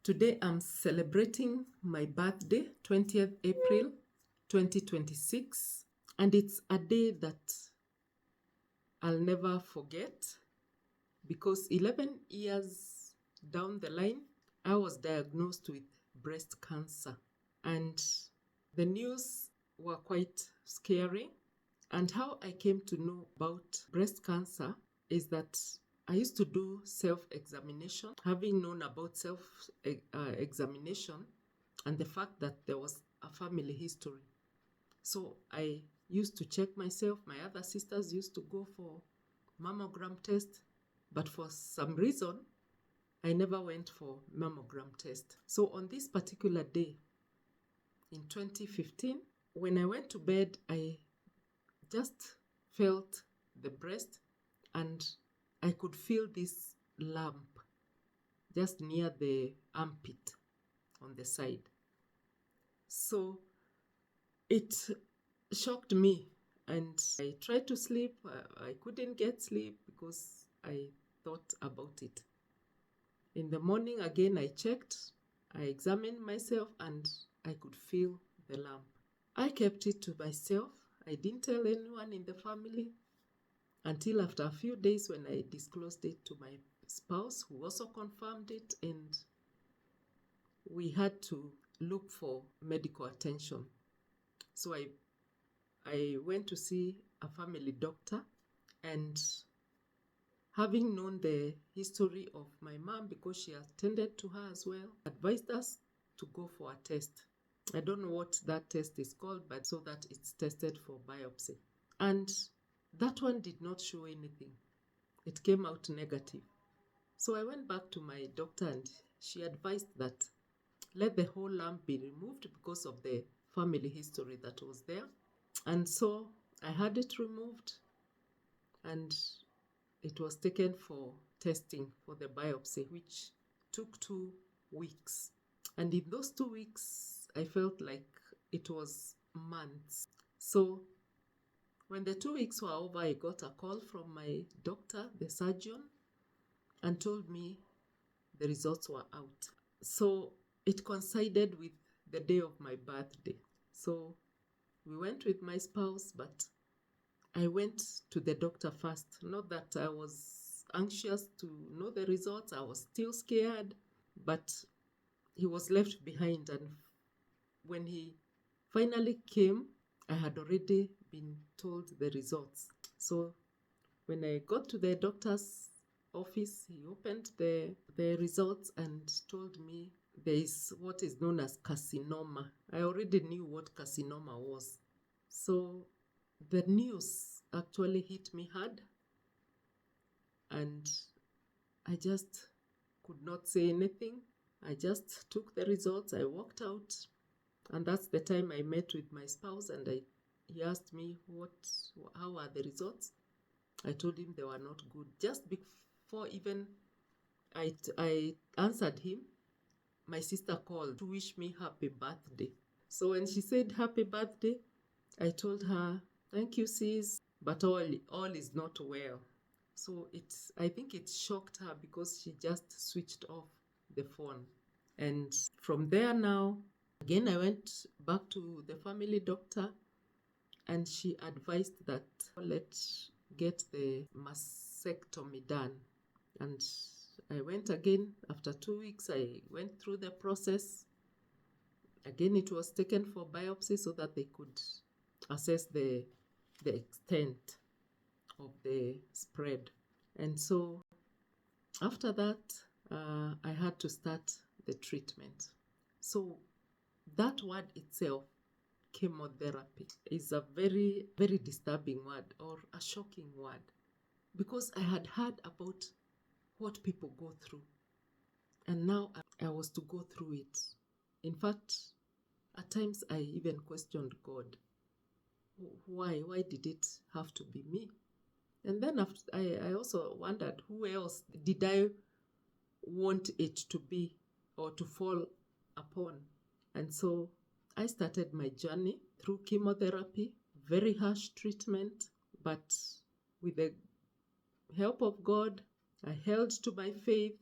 Today I'm celebrating my birthday, 20th April 2026, and it's a day that I'll never forget because 11 years down the line, I was diagnosed with breast cancer, and the news were quite scary. And how I came to know about breast cancer is that I used to do self-examination, having known about self-examination and the fact that there was a family history. So I used to check myself. My other sisters used to go for mammogram test, but for some reason, I never went for mammogram test. So on this particular day in 2015, when I went to bed, I just felt the breast and I could feel this lump just near the armpit on the side. So it shocked me and I tried to sleep. I couldn't get sleep because I thought about it. In the morning again, I checked, I examined myself and I could feel the lump. I kept it to myself. I didn't tell anyone in the family until after a few days when I disclosed it to my spouse, who also confirmed it, and we had to look for medical attention. So I went to see a family doctor, and having known the history of my mom, because she attended to her as well, advised us to go for a test. I don't know what that test is called, but so that it's tested for biopsy. And that one did not show anything. It came out negative. So I went back to my doctor and she advised that let the whole lump be removed because of the family history that was there. And so I had it removed and it was taken for testing for the biopsy, which took 2 weeks. And in those 2 weeks, I felt like it was months. So when the 2 weeks were over, I got a call from my doctor, the surgeon, and told me the results were out. So it coincided with the day of my birthday. So we went with my spouse, but I went to the doctor first. Not that I was anxious to know the results, I was still scared, but he was left behind. And when he finally came, I had already been told the results. So when I got to the doctor's office, he opened the results and told me there is what is known as carcinoma. I already knew what carcinoma was. So the news actually hit me hard and I just could not say anything. I just took the results, I walked out, and that's the time I met with my spouse and he asked me how are the results. I told him they were not good. Just before even I answered him, my sister called to wish me happy birthday. So when she said happy birthday, I told her, thank you sis, but all is not well. So I think it shocked her because she just switched off the phone. And from there now, again I went back to the family doctor and she advised that let's get the mastectomy done. And I went again after 2 weeks. I went through the process. Again, it was taken for biopsy so that they could assess the extent of the spread. And so after that, I had to start the treatment. So that word itself, chemotherapy, is a very, very disturbing word or a shocking word because I had heard about what people go through and now I was to go through it. In fact, at times I even questioned God. Why did it have to be me? And then I also wondered who else did I want it to be or to fall upon. And so I started my journey through chemotherapy, very harsh treatment, but with the help of God, I held to my faith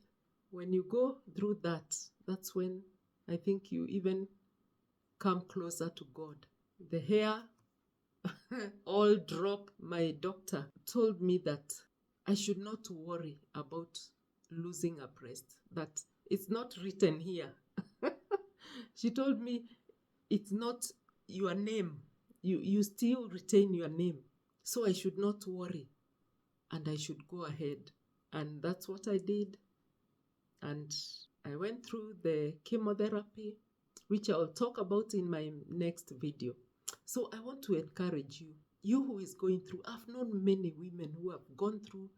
when you go through that, that's when I think you even come closer to God. The hair all drop. My doctor told me that I should not worry about losing a breast, that it's not written here. She told me it's not your name. You still retain your name. So I should not worry and I should go ahead. And that's what I did. And I went through the chemotherapy, which I'll talk about in my next video. So I want to encourage you, you who is going through, I've known many women who have gone through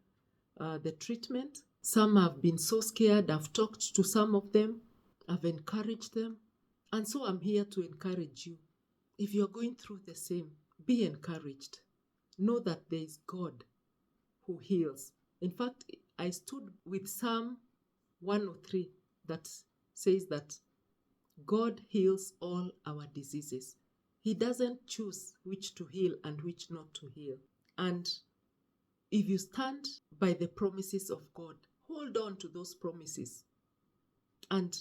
the treatment. Some have been so scared. I've talked to some of them. I've encouraged them. And so I'm here to encourage you. If you're going through the same, be encouraged. Know that there is God who heals. In fact, I stood with Psalm 103 that says that God heals all our diseases. He doesn't choose which to heal and which not to heal. And if you stand by the promises of God, hold on to those promises, and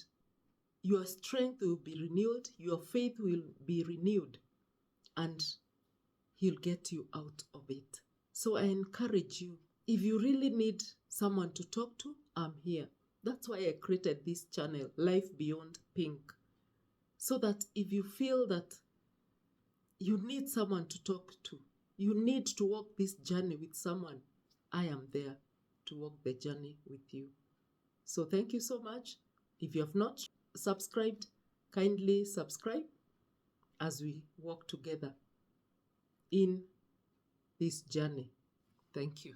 your strength will be renewed, your faith will be renewed, and He'll get you out of it. So I encourage you, if you really need someone to talk to, I'm here. That's why I created this channel, Life Beyond Pink. So that if you feel that you need someone to talk to, you need to walk this journey with someone, I am there to walk the journey with you. So thank you so much. If you have not subscribed, kindly subscribe as we walk together in this journey. Thank you.